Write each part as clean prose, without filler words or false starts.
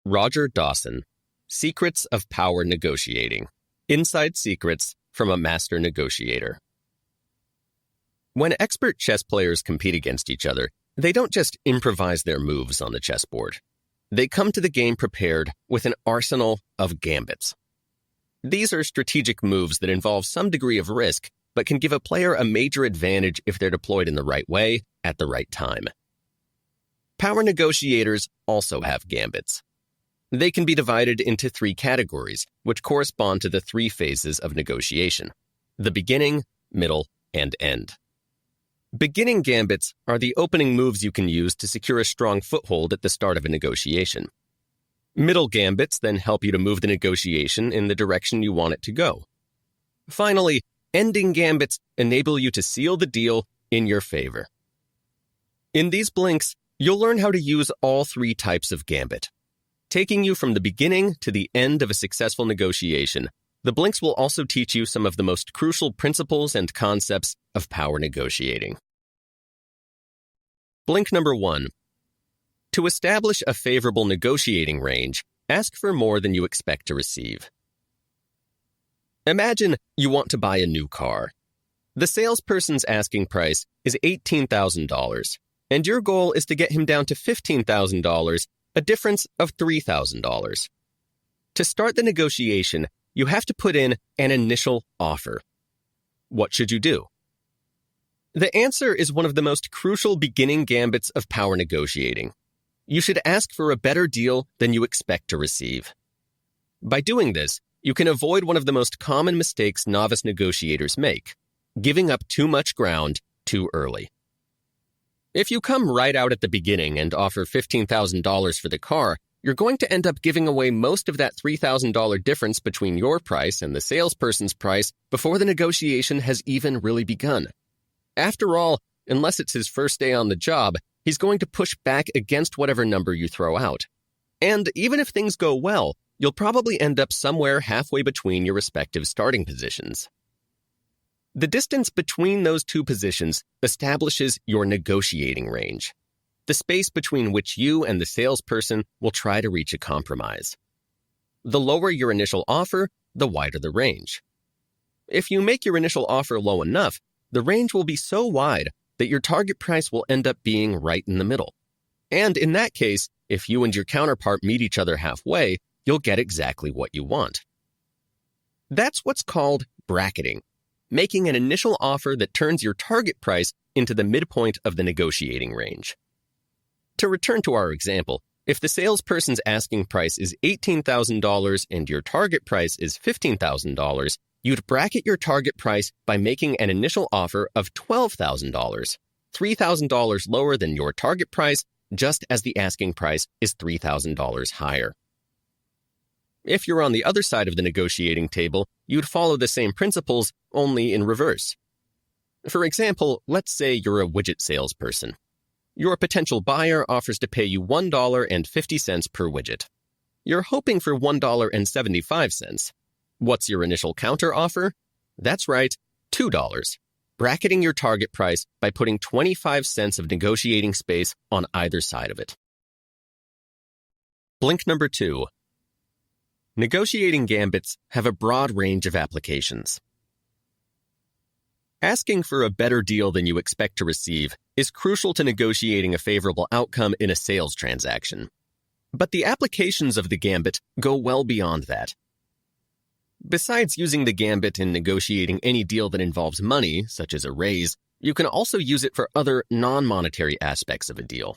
Roger Dawson, Secrets of Power Negotiating. Inside Secrets from a Master Negotiator. When expert chess players compete against each other, they don't just improvise their moves on the chessboard. They come to the game prepared with an arsenal of gambits. These are strategic moves that involve some degree of risk, but can give a player a major advantage if they're deployed in the right way at the right time. Power negotiators also have gambits. They can be divided into 3 categories, which correspond to the 3 phases of negotiation: the beginning, middle, and end. Beginning gambits are the opening moves you can use to secure a strong foothold at the start of a negotiation. Middle gambits then help you to move the negotiation in the direction you want it to go. Finally, ending gambits enable you to seal the deal in your favor. In these blinks, you'll learn how to use all 3 types of gambit. Taking you from the beginning to the end of a successful negotiation, the blinks will also teach you some of the most crucial principles and concepts of power negotiating. Blink number 1. To establish a favorable negotiating range, ask for more than you expect to receive. Imagine you want to buy a new car. The salesperson's asking price is $18,000, and your goal is to get him down to $15,000, a difference of $3,000. To start the negotiation, you have to put in an initial offer. What should you do? The answer is one of the most crucial beginning gambits of power negotiating. You should ask for a better deal than you expect to receive. By doing this, you can avoid one of the most common mistakes novice negotiators make: giving up too much ground too early. If you come right out at the beginning and offer $15,000 for the car, you're going to end up giving away most of that $3,000 difference between your price and the salesperson's price before the negotiation has even really begun. After all, unless it's his first day on the job, he's going to push back against whatever number you throw out. And even if things go well, you'll probably end up somewhere halfway between your respective starting positions. The distance between those 2 positions establishes your negotiating range, the space between which you and the salesperson will try to reach a compromise. The lower your initial offer, the wider the range. If you make your initial offer low enough, the range will be so wide that your target price will end up being right in the middle. And in that case, if you and your counterpart meet each other halfway, you'll get exactly what you want. That's what's called bracketing, making an initial offer that turns your target price into the midpoint of the negotiating range. To return to our example, if the salesperson's asking price is $18,000 and your target price is $15,000, you'd bracket your target price by making an initial offer of $12,000, $3,000 lower than your target price, just as the asking price is $3,000 higher. If you're on the other side of the negotiating table, you'd follow the same principles, only in reverse. For example, let's say you're a widget salesperson. Your potential buyer offers to pay you $1.50 per widget. You're hoping for $1.75. What's your initial counter offer? That's right, $2, bracketing your target price by putting 25 cents of negotiating space on either side of it. Blink number 2. Negotiating gambits have a broad range of applications. Asking for a better deal than you expect to receive is crucial to negotiating a favorable outcome in a sales transaction. But the applications of the gambit go well beyond that. Besides using the gambit in negotiating any deal that involves money, such as a raise, you can also use it for other non-monetary aspects of a deal.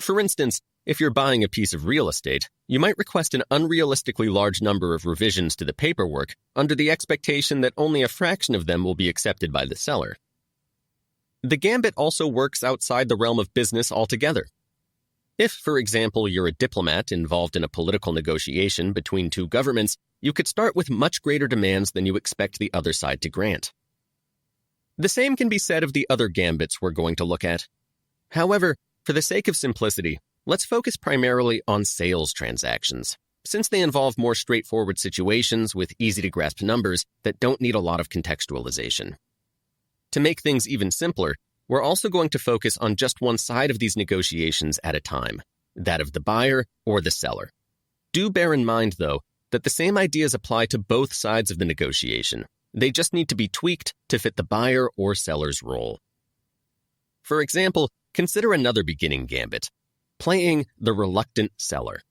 For instance, if you're buying a piece of real estate, you might request an unrealistically large number of revisions to the paperwork under the expectation that only a fraction of them will be accepted by the seller. The gambit also works outside the realm of business altogether. If, for example, you're a diplomat involved in a political negotiation between 2 governments, you could start with much greater demands than you expect the other side to grant. The same can be said of the other gambits we're going to look at. However, for the sake of simplicity, let's focus primarily on sales transactions, since they involve more straightforward situations with easy-to-grasp numbers that don't need a lot of contextualization. To make things even simpler, we're also going to focus on just one side of these negotiations at a time, that of the buyer or the seller. Do bear in mind, though, that the same ideas apply to both sides of the negotiation. They just need to be tweaked to fit the buyer or seller's role. For example, consider another beginning gambit, playing the reluctant seller.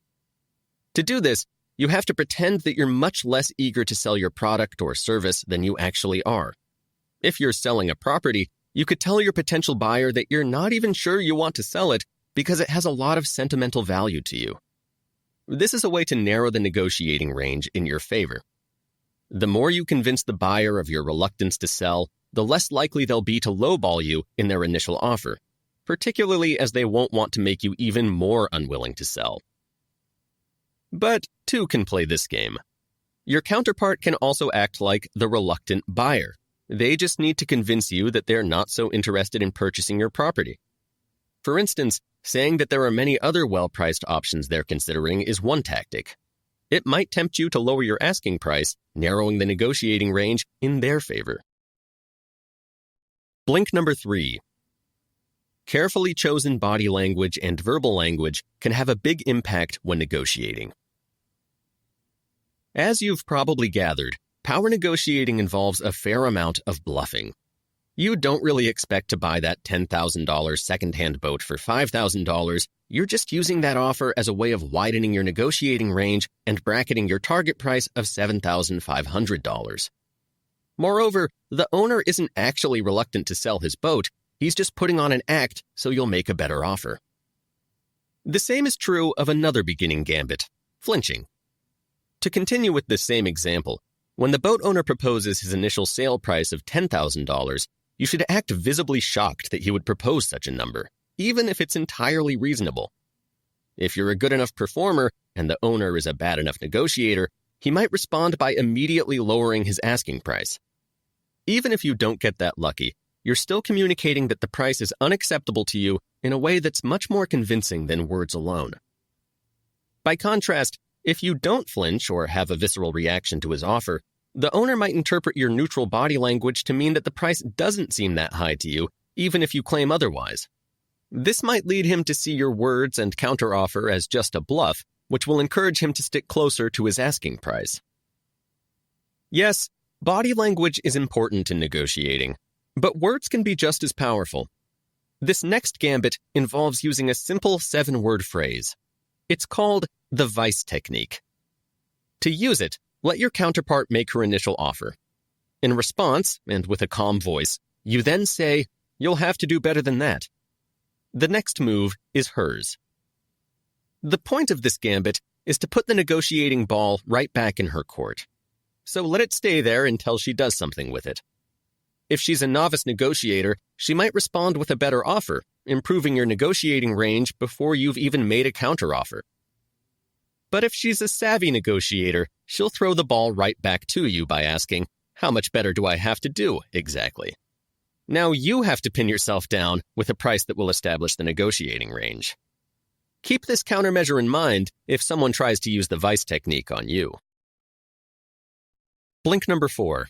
To do this, you have to pretend that you're much less eager to sell your product or service than you actually are. If you're selling a property, you could tell your potential buyer that you're not even sure you want to sell it because it has a lot of sentimental value to you. This is a way to narrow the negotiating range in your favor. The more you convince the buyer of your reluctance to sell, the less likely they'll be to lowball you in their initial offer, particularly as they won't want to make you even more unwilling to sell. But two can play this game. Your counterpart can also act like the reluctant buyer. They just need to convince you that they're not so interested in purchasing your property. For instance, saying that there are many other well-priced options they're considering is one tactic. It might tempt you to lower your asking price, narrowing the negotiating range in their favor. Blink number 3. Carefully chosen body language and verbal language can have a big impact when negotiating. As you've probably gathered, power negotiating involves a fair amount of bluffing. You don't really expect to buy that $10,000 secondhand boat for $5,000. You're just using that offer as a way of widening your negotiating range and bracketing your target price of $7,500. Moreover, the owner isn't actually reluctant to sell his boat. He's just putting on an act so you'll make a better offer. The same is true of another beginning gambit, flinching. To continue with this same example, when the boat owner proposes his initial sale price of $10,000, you should act visibly shocked that he would propose such a number, even if it's entirely reasonable. If you're a good enough performer and the owner is a bad enough negotiator, he might respond by immediately lowering his asking price. Even if you don't get that lucky, you're still communicating that the price is unacceptable to you in a way that's much more convincing than words alone. By contrast, if you don't flinch or have a visceral reaction to his offer, the owner might interpret your neutral body language to mean that the price doesn't seem that high to you, even if you claim otherwise. This might lead him to see your words and counteroffer as just a bluff, which will encourage him to stick closer to his asking price. Yes, body language is important in negotiating, but words can be just as powerful. This next gambit involves using a simple 7-word phrase. It's called the vice technique. To use it, let your counterpart make her initial offer. In response, and with a calm voice, you then say, "You'll have to do better than that." The next move is hers. The point of this gambit is to put the negotiating ball right back in her court. So let it stay there until she does something with it. If she's a novice negotiator, she might respond with a better offer, improving your negotiating range before you've even made a counteroffer. But if she's a savvy negotiator, she'll throw the ball right back to you by asking, "How much better do I have to do, exactly?" Now you have to pin yourself down with a price that will establish the negotiating range. Keep this countermeasure in mind if someone tries to use the vice technique on you. Blink number 4.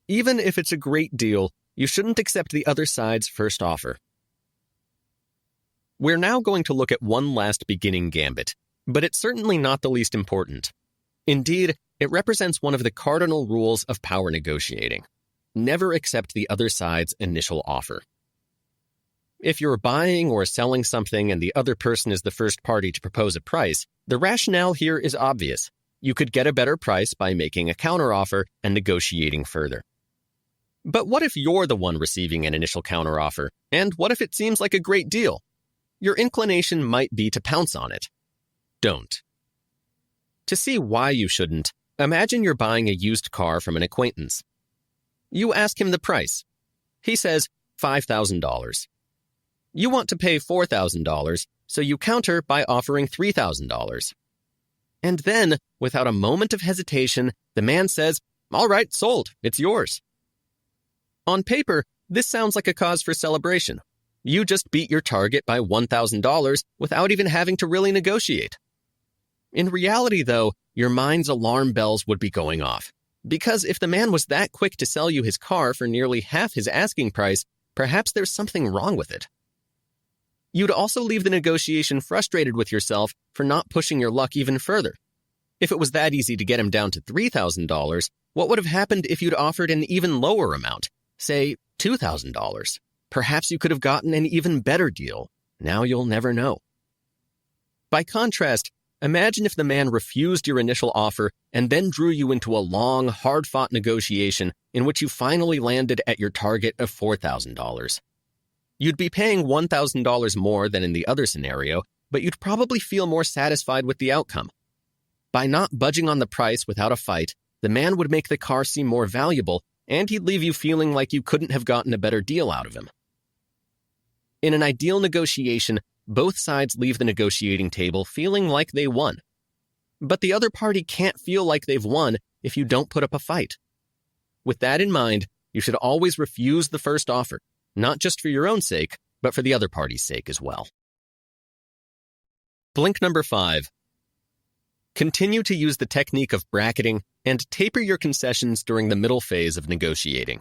Even if it's a great deal, you shouldn't accept the other side's first offer. We're now going to look at one last beginning gambit, but it's certainly not the least important. Indeed, it represents one of the cardinal rules of power negotiating. Never accept the other side's initial offer. If you're buying or selling something and the other person is the first party to propose a price, the rationale here is obvious. You could get a better price by making a counteroffer and negotiating further. But what if you're the one receiving an initial counteroffer? And what if it seems like a great deal? Your inclination might be to pounce on it. Don't. To see why you shouldn't, imagine you're buying a used car from an acquaintance. You ask him the price. He says $5,000. You want to pay $4,000, so you counter by offering $3,000. And then, without a moment of hesitation, the man says, "All right, sold. It's yours." On paper, this sounds like a cause for celebration. You just beat your target by $1,000 without even having to really negotiate. In reality, though, your mind's alarm bells would be going off. Because if the man was that quick to sell you his car for nearly half his asking price, perhaps there's something wrong with it. You'd also leave the negotiation frustrated with yourself for not pushing your luck even further. If it was that easy to get him down to $3,000, what would have happened if you'd offered an even lower amount, say $2,000? Perhaps you could have gotten an even better deal. Now you'll never know. By contrast, imagine if the man refused your initial offer and then drew you into a long, hard-fought negotiation in which you finally landed at your target of $4,000. You'd be paying $1,000 more than in the other scenario, but you'd probably feel more satisfied with the outcome. By not budging on the price without a fight, the man would make the car seem more valuable, and he'd leave you feeling like you couldn't have gotten a better deal out of him. In an ideal negotiation, both sides leave the negotiating table feeling like they won. But the other party can't feel like they've won if you don't put up a fight. With that in mind, you should always refuse the first offer, not just for your own sake, but for the other party's sake as well. Blink number 5. Continue to use the technique of bracketing and taper your concessions during the middle phase of negotiating.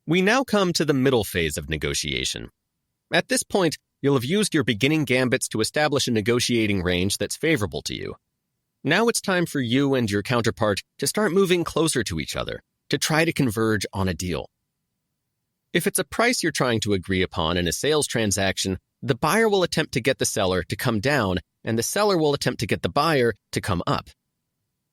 We now come to the middle phase of negotiation. At this point, you'll have used your beginning gambits to establish a negotiating range that's favorable to you. Now it's time for you and your counterpart to start moving closer to each other, to try to converge on a deal. If it's a price you're trying to agree upon in a sales transaction, the buyer will attempt to get the seller to come down, and the seller will attempt to get the buyer to come up.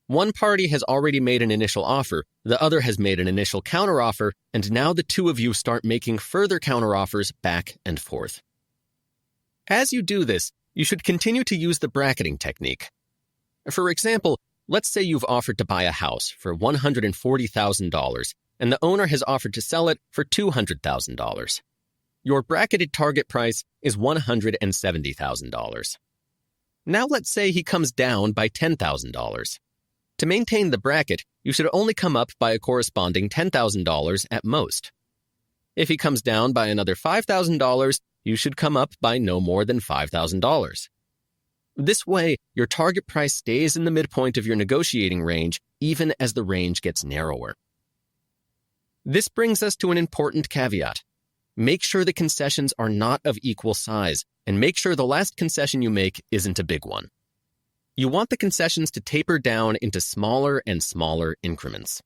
One party has already made an initial offer, the other has made an initial counteroffer, and now the two of you start making further counteroffers back and forth. As you do this, you should continue to use the bracketing technique. For example, let's say you've offered to buy a house for $140,000, and the owner has offered to sell it for $200,000. Your bracketed target price is $170,000. Now let's say he comes down by $10,000. To maintain the bracket, you should only come up by a corresponding $10,000 at most. If he comes down by another $5,000, you should come up by no more than $5,000. This way, your target price stays in the midpoint of your negotiating range, even as the range gets narrower. This brings us to an important caveat. Make sure the concessions are not of equal size, and make sure the last concession you make isn't a big one. You want the concessions to taper down into smaller and smaller increments.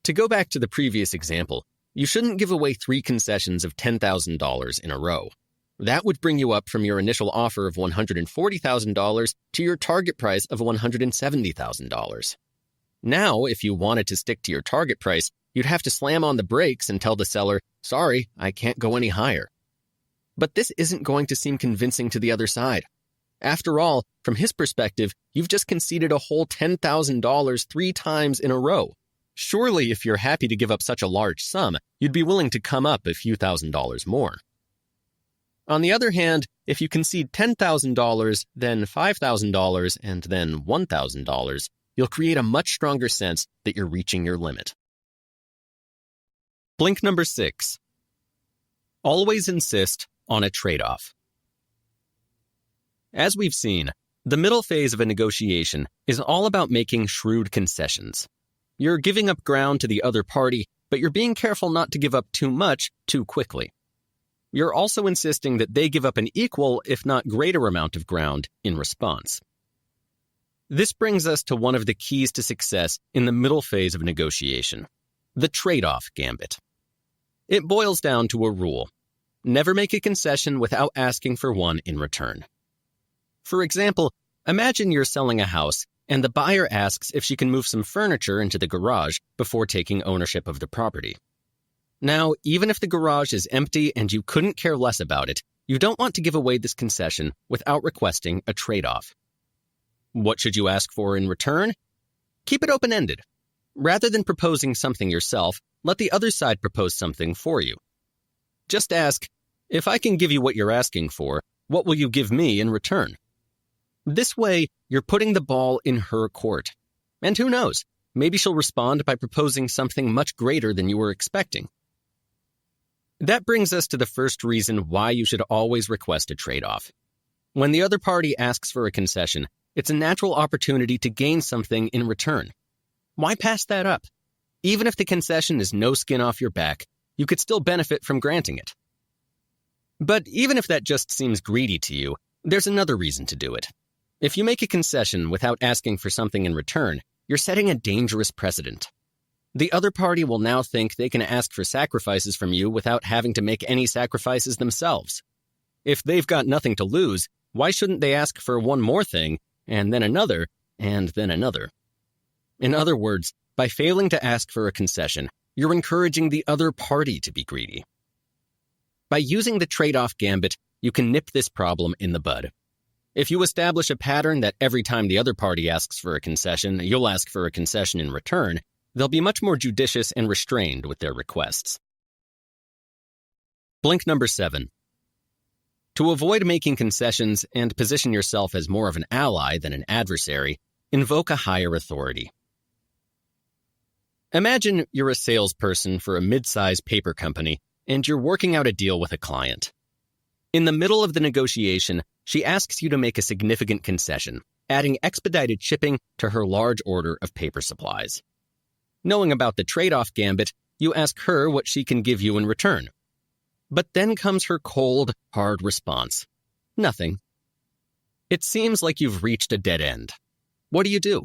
To go back to the previous example, you shouldn't give away 3 concessions of $10,000 in a row. That would bring you up from your initial offer of $140,000 to your target price of $170,000. Now, if you wanted to stick to your target price, you'd have to slam on the brakes and tell the seller, "Sorry, I can't go any higher." But this isn't going to seem convincing to the other side. After all, from his perspective, you've just conceded a whole $10,000 3 times in a row. Surely, if you're happy to give up such a large sum, you'd be willing to come up a few $1,000s more. On the other hand, if you concede $10,000, then $5,000, and then $1,000, you'll create a much stronger sense that you're reaching your limit. Blink number 6. Always insist on a trade-off. As we've seen, the middle phase of a negotiation is all about making shrewd concessions. You're giving up ground to the other party, but you're being careful not to give up too much too quickly. You're also insisting that they give up an equal, if not greater amount of ground in response. This brings us to one of the keys to success in the middle phase of negotiation, the trade-off gambit. It boils down to a rule. Never make a concession without asking for one in return. For example, imagine you're selling a house and the buyer asks if she can move some furniture into the garage before taking ownership of the property. Now, even if the garage is empty and you couldn't care less about it, you don't want to give away this concession without requesting a trade-off. What should you ask for in return? Keep it open-ended. Rather than proposing something yourself, let the other side propose something for you. Just ask, "If I can give you what you're asking for, what will you give me in return?" This way, you're putting the ball in her court. And who knows, maybe she'll respond by proposing something much greater than you were expecting. That brings us to the first reason why you should always request a trade-off. When the other party asks for a concession, it's a natural opportunity to gain something in return. Why pass that up? Even if the concession is no skin off your back, you could still benefit from granting it. But even if that just seems greedy to you, there's another reason to do it. If you make a concession without asking for something in return, you're setting a dangerous precedent. The other party will now think they can ask for sacrifices from you without having to make any sacrifices themselves. If they've got nothing to lose, why shouldn't they ask for one more thing, and then another, and then another? In other words, by failing to ask for a concession, you're encouraging the other party to be greedy. By using the trade-off gambit, you can nip this problem in the bud. If you establish a pattern that every time the other party asks for a concession, you'll ask for a concession in return, they'll be much more judicious and restrained with their requests. Blink number 7. To avoid making concessions and position yourself as more of an ally than an adversary, invoke a higher authority. Imagine you're a salesperson for a mid-size paper company and you're working out a deal with a client. In the middle of the negotiation, she asks you to make a significant concession, adding expedited shipping to her large order of paper supplies. Knowing about the trade-off gambit, you ask her what she can give you in return. But then comes her cold, hard response. Nothing. It seems like you've reached a dead end. What do you do?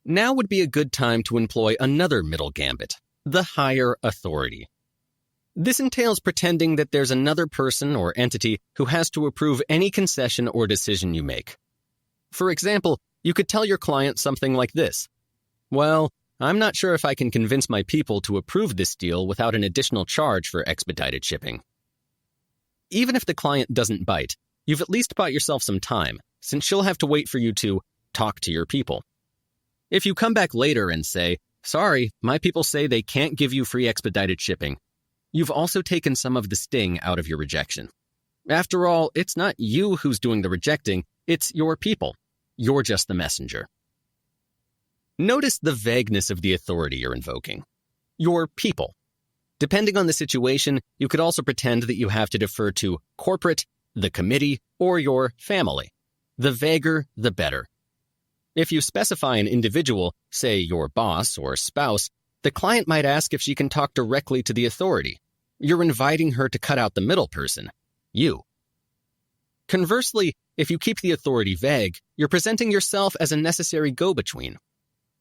Now would be a good time to employ another middle gambit, the higher authority. This entails pretending that there's another person or entity who has to approve any concession or decision you make. For example, you could tell your client something like this. Well, I'm not sure if I can convince my people to approve this deal without an additional charge for expedited shipping. Even if the client doesn't bite, you've at least bought yourself some time, since she'll have to wait for you to talk to your people. If you come back later and say, sorry, my people say they can't give you free expedited shipping, you've also taken some of the sting out of your rejection. After all, it's not you who's doing the rejecting, it's your people. You're just the messenger. Notice the vagueness of the authority you're invoking. Your people. Depending on the situation, you could also pretend that you have to defer to corporate, the committee, or your family. The vaguer, the better. If you specify an individual, say your boss or spouse, the client might ask if she can talk directly to the authority. You're inviting her to cut out the middle person, you. Conversely, if you keep the authority vague, you're presenting yourself as a necessary go-between.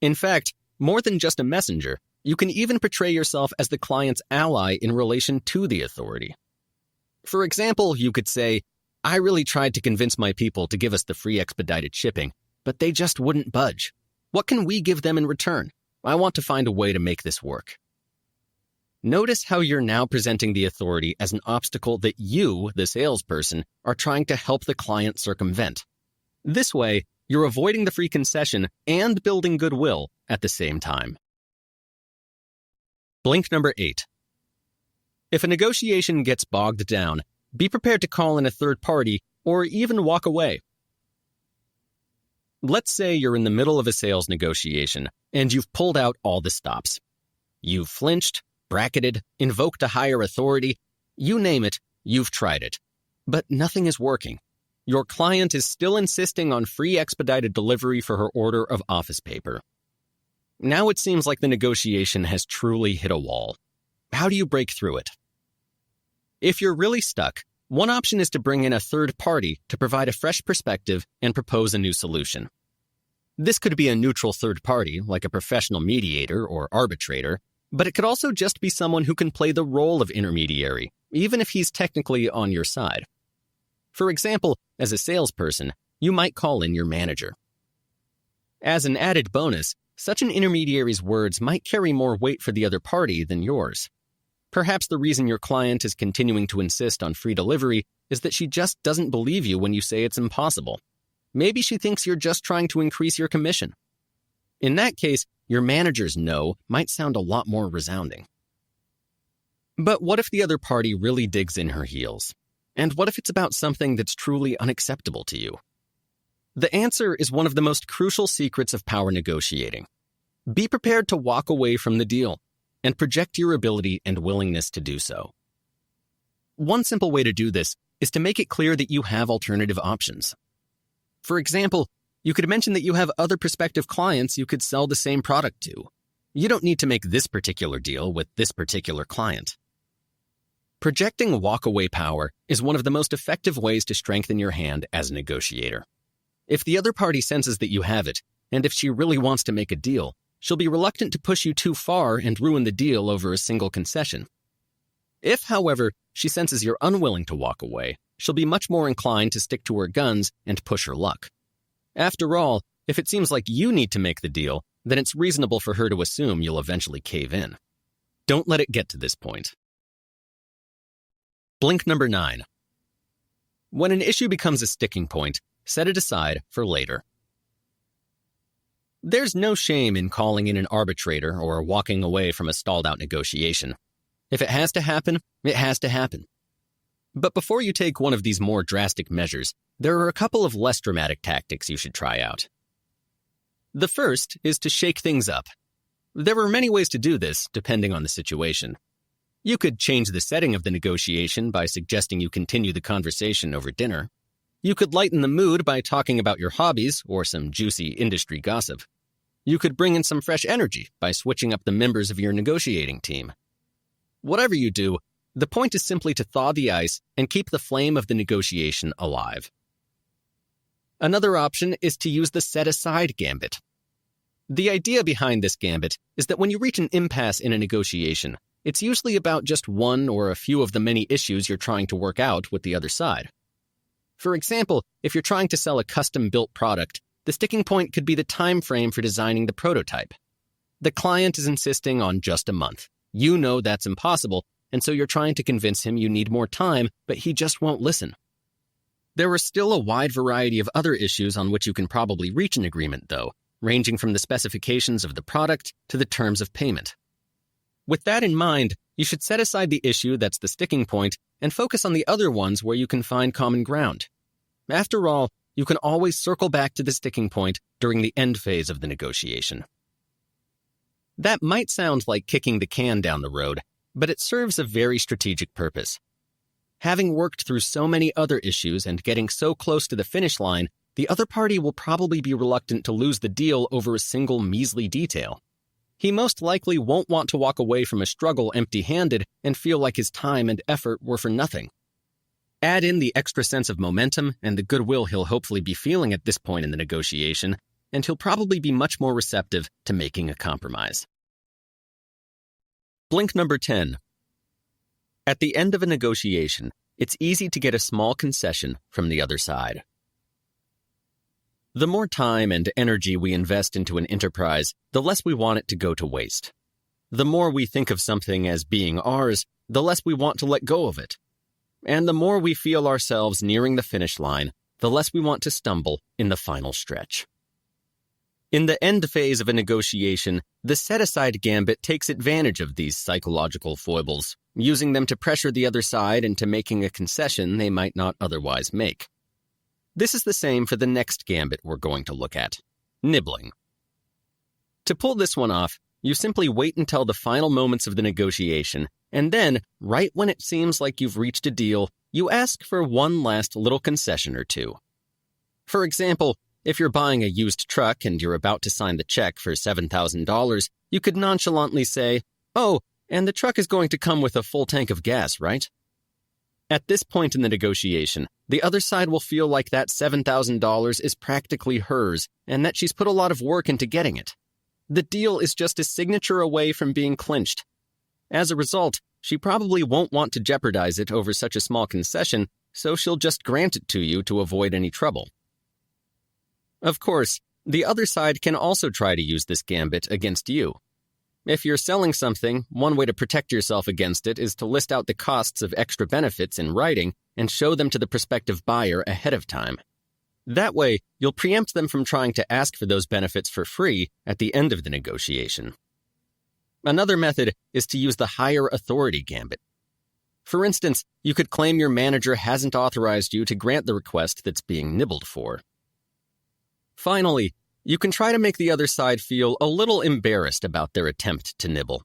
In fact, more than just a messenger, you can even portray yourself as the client's ally in relation to the authority. For example, you could say, I really tried to convince my people to give us the free expedited shipping, but they just wouldn't budge. What can we give them in return? I want to find a way to make this work. Notice how you're now presenting the authority as an obstacle that you, the salesperson, are trying to help the client circumvent. This way, you're avoiding the free concession and building goodwill at the same time. Blink number 8. If a negotiation gets bogged down, be prepared to call in a third party or even walk away. Let's say you're in the middle of a sales negotiation and you've pulled out all the stops. You've flinched, bracketed, invoked a higher authority, you name it, you've tried it. But nothing is working. Your client is still insisting on free expedited delivery for her order of office paper. Now it seems like the negotiation has truly hit a wall. How do you break through it? If you're really stuck, one option is to bring in a third party to provide a fresh perspective and propose a new solution. This could be a neutral third party, like a professional mediator or arbitrator, but it could also just be someone who can play the role of intermediary, even if he's technically on your side. For example, as a salesperson, you might call in your manager. As an added bonus, such an intermediary's words might carry more weight for the other party than yours. Perhaps the reason your client is continuing to insist on free delivery is that she just doesn't believe you when you say it's impossible. Maybe she thinks you're just trying to increase your commission. In that case, your manager's no might sound a lot more resounding. But what if the other party really digs in her heels? And what if it's about something that's truly unacceptable to you? The answer is one of the most crucial secrets of power negotiating. Be prepared to walk away from the deal and project your ability and willingness to do so. One simple way to do this is to make it clear that you have alternative options. For example, you could mention that you have other prospective clients you could sell the same product to. You don't need to make this particular deal with this particular client. Projecting walk-away power is one of the most effective ways to strengthen your hand as a negotiator. If the other party senses that you have it, and if she really wants to make a deal, she'll be reluctant to push you too far and ruin the deal over a single concession. If, however, she senses you're unwilling to walk away, she'll be much more inclined to stick to her guns and push her luck. After all, if it seems like you need to make the deal, then it's reasonable for her to assume you'll eventually cave in. Don't let it get to this point. Blink number 9. When an issue becomes a sticking point, set it aside for later. There's no shame in calling in an arbitrator or walking away from a stalled-out negotiation. If it has to happen, it has to happen. But before you take one of these more drastic measures, there are a couple of less dramatic tactics you should try out. The first is to shake things up. There are many ways to do this, depending on the situation. You could change the setting of the negotiation by suggesting you continue the conversation over dinner. You could lighten the mood by talking about your hobbies or some juicy industry gossip. You could bring in some fresh energy by switching up the members of your negotiating team. Whatever you do, the point is simply to thaw the ice and keep the flame of the negotiation alive. Another option is to use the set-aside gambit. The idea behind this gambit is that when you reach an impasse in a negotiation, it's usually about just one or a few of the many issues you're trying to work out with the other side. For example, if you're trying to sell a custom-built product, the sticking point could be the time frame for designing the prototype. The client is insisting on just a month. You know that's impossible, and so you're trying to convince him you need more time, but he just won't listen. There are still a wide variety of other issues on which you can probably reach an agreement, though, ranging from the specifications of the product to the terms of payment. With that in mind, you should set aside the issue that's the sticking point and focus on the other ones where you can find common ground. After all, you can always circle back to the sticking point during the end phase of the negotiation. That might sound like kicking the can down the road, but it serves a very strategic purpose. Having worked through so many other issues and getting so close to the finish line, the other party will probably be reluctant to lose the deal over a single measly detail. He most likely won't want to walk away from a struggle empty-handed and feel like his time and effort were for nothing. Add in the extra sense of momentum and the goodwill he'll hopefully be feeling at this point in the negotiation, and he'll probably be much more receptive to making a compromise. Blink number 10. At the end of a negotiation, it's easy to get a small concession from the other side. The more time and energy we invest into an enterprise, the less we want it to go to waste. The more we think of something as being ours, the less we want to let go of it. And the more we feel ourselves nearing the finish line, the less we want to stumble in the final stretch. In the end phase of a negotiation, the set-aside gambit takes advantage of these psychological foibles, using them to pressure the other side into making a concession they might not otherwise make. This is the same for the next gambit we're going to look at, nibbling. To pull this one off, you simply wait until the final moments of the negotiation, and then, right when it seems like you've reached a deal, you ask for one last little concession or two. For example, if you're buying a used truck and you're about to sign the check for $7,000, you could nonchalantly say, "Oh, and the truck is going to come with a full tank of gas, right?" At this point in the negotiation, the other side will feel like that $7,000 is practically hers and that she's put a lot of work into getting it. The deal is just a signature away from being clinched. As a result, she probably won't want to jeopardize it over such a small concession, so she'll just grant it to you to avoid any trouble. Of course, the other side can also try to use this gambit against you. If you're selling something, one way to protect yourself against it is to list out the costs of extra benefits in writing and show them to the prospective buyer ahead of time. That way, you'll preempt them from trying to ask for those benefits for free at the end of the negotiation. Another method is to use the higher authority gambit. For instance, you could claim your manager hasn't authorized you to grant the request that's being nibbled for. Finally, you can try to make the other side feel a little embarrassed about their attempt to nibble.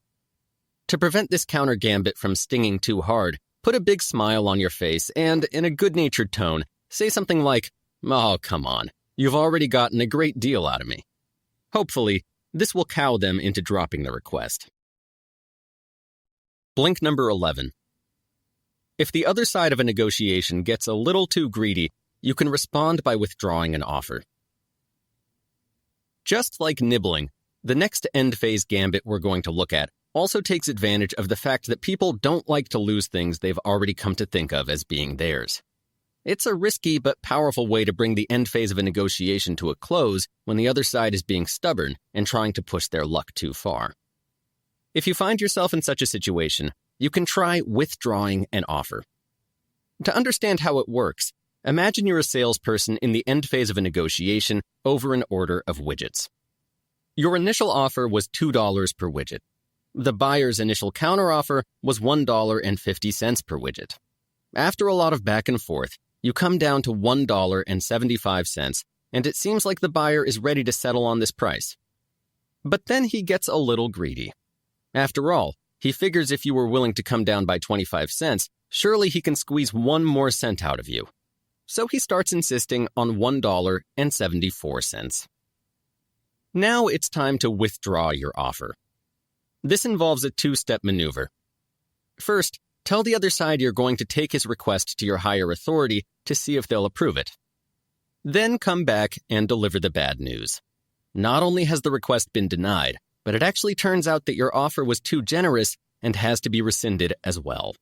To prevent this counter gambit from stinging too hard, put a big smile on your face and, in a good-natured tone, say something like, "Oh, come on, you've already gotten a great deal out of me." Hopefully, this will cow them into dropping the request. Blink number 11. If the other side of a negotiation gets a little too greedy, you can respond by withdrawing an offer. Just like nibbling, the next end phase gambit we're going to look at also takes advantage of the fact that people don't like to lose things they've already come to think of as being theirs. It's a risky but powerful way to bring the end phase of a negotiation to a close when the other side is being stubborn and trying to push their luck too far. If you find yourself in such a situation, you can try withdrawing an offer. To understand how it works, imagine you're a salesperson in the end phase of a negotiation over an order of widgets. Your initial offer was $2 per widget. The buyer's initial counteroffer was $1.50 per widget. After a lot of back and forth, you come down to $1.75, and it seems like the buyer is ready to settle on this price. But then he gets a little greedy. After all, he figures if you were willing to come down by 25 cents, surely he can squeeze one more cent out of you. So he starts insisting on $1.74. Now it's time to withdraw your offer. This involves a two-step maneuver. First, tell the other side you're going to take his request to your higher authority to see if they'll approve it. Then come back and deliver the bad news. Not only has the request been denied, but it actually turns out that your offer was too generous and has to be rescinded as well.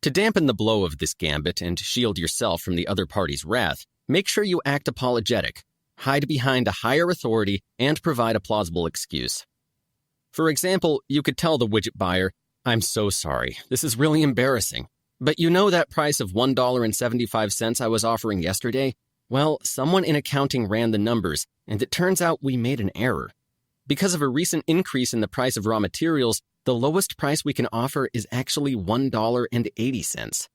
To dampen the blow of this gambit and shield yourself from the other party's wrath, make sure you act apologetic, hide behind a higher authority, and provide a plausible excuse. For example, you could tell the widget buyer, "I'm so sorry, this is really embarrassing. But you know that price of $1.75 I was offering yesterday? Well, someone in accounting ran the numbers, and it turns out we made an error. Because of a recent increase in the price of raw materials, the lowest price we can offer is actually $1.80.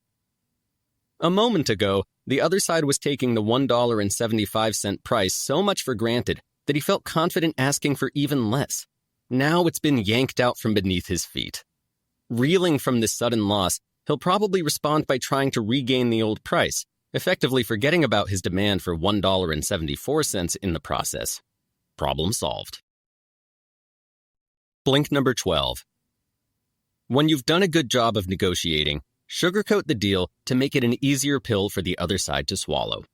A moment ago, the other side was taking the $1.75 price so much for granted that he felt confident asking for even less. Now it's been yanked out from beneath his feet. Reeling from this sudden loss, he'll probably respond by trying to regain the old price, effectively forgetting about his demand for $1.74 in the process. Problem solved. Blink number 12. When you've done a good job of negotiating, sugarcoat the deal to make it an easier pill for the other side to swallow.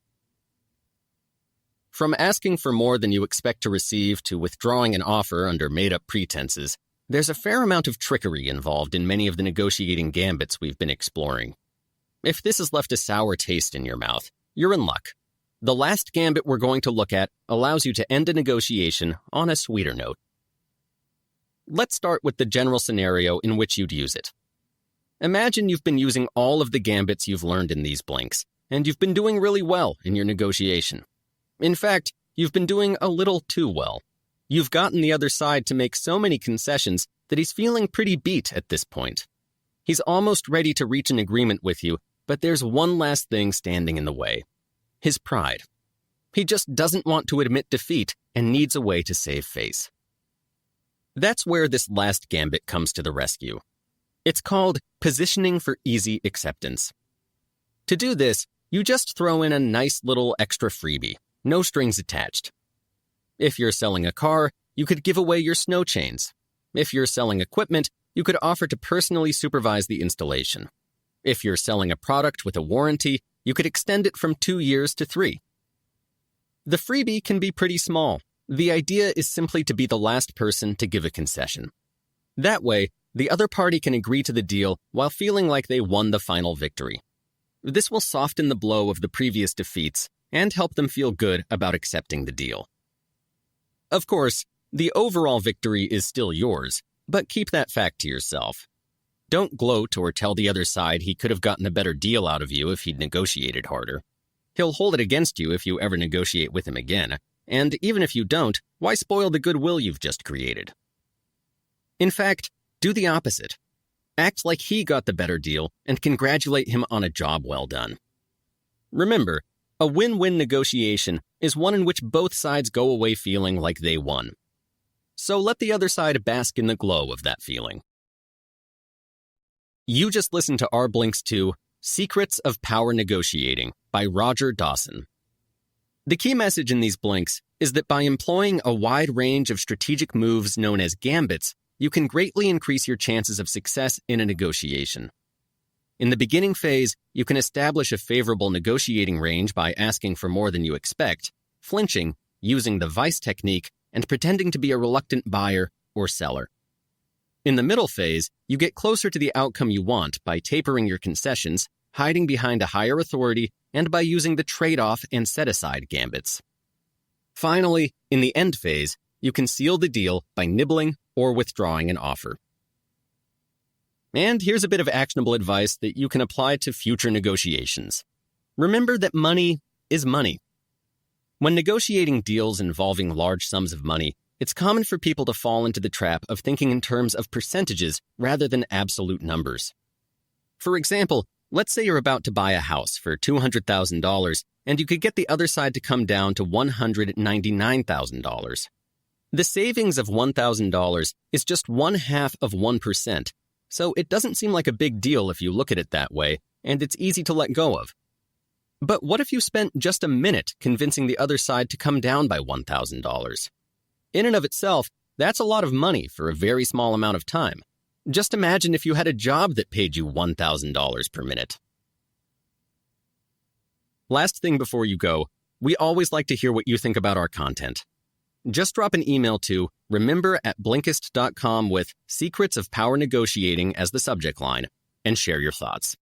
From asking for more than you expect to receive to withdrawing an offer under made-up pretenses, there's a fair amount of trickery involved in many of the negotiating gambits we've been exploring. If this has left a sour taste in your mouth, you're in luck. The last gambit we're going to look at allows you to end a negotiation on a sweeter note. Let's start with the general scenario in which you'd use it. Imagine you've been using all of the gambits you've learned in these blinks, and you've been doing really well in your negotiation. In fact, you've been doing a little too well. You've gotten the other side to make so many concessions that he's feeling pretty beat at this point. He's almost ready to reach an agreement with you, but there's one last thing standing in the way: his pride. He just doesn't want to admit defeat and needs a way to save face. That's where this last gambit comes to the rescue. It's called positioning for easy acceptance. To do this, you just throw in a nice little extra freebie, no strings attached. If you're selling a car, you could give away your snow chains. If you're selling equipment, you could offer to personally supervise the installation. If you're selling a product with a warranty, you could extend it from 2 years to 3. The freebie can be pretty small. The idea is simply to be the last person to give a concession. That way, the other party can agree to the deal while feeling like they won the final victory. This will soften the blow of the previous defeats and help them feel good about accepting the deal. Of course, the overall victory is still yours, but keep that fact to yourself. Don't gloat or tell the other side he could have gotten a better deal out of you if he'd negotiated harder. He'll hold it against you if you ever negotiate with him again, and even if you don't, why spoil the goodwill you've just created? In fact, do the opposite. Act like he got the better deal and congratulate him on a job well done. Remember, a win-win negotiation is one in which both sides go away feeling like they won. So let the other side bask in the glow of that feeling. You just listened to our Blinks to Secrets of Power Negotiating by Roger Dawson. The key message in these blinks is that by employing a wide range of strategic moves known as gambits, you can greatly increase your chances of success in a negotiation. In the beginning phase, you can establish a favorable negotiating range by asking for more than you expect, flinching, using the vice technique, and pretending to be a reluctant buyer or seller. In the middle phase, you get closer to the outcome you want by tapering your concessions, hiding behind a higher authority, and by using the trade-off and set-aside gambits. Finally, in the end phase, you can seal the deal by nibbling or withdrawing an offer. And here's a bit of actionable advice that you can apply to future negotiations. Remember that money is money. When negotiating deals involving large sums of money, it's common for people to fall into the trap of thinking in terms of percentages rather than absolute numbers. For example, let's say you're about to buy a house for $200,000 and you could get the other side to come down to $199,000. The savings of $1,000 is just 1/2 of 1%, so it doesn't seem like a big deal if you look at it that way, and it's easy to let go of. But what if you spent just a minute convincing the other side to come down by $1,000? In and of itself, that's a lot of money for a very small amount of time. Just imagine if you had a job that paid you $1,000 per minute. Last thing before you go, we always like to hear what you think about our content. Just drop an email to remember@blinkist.com with Secrets of Power Negotiating as the subject line and share your thoughts.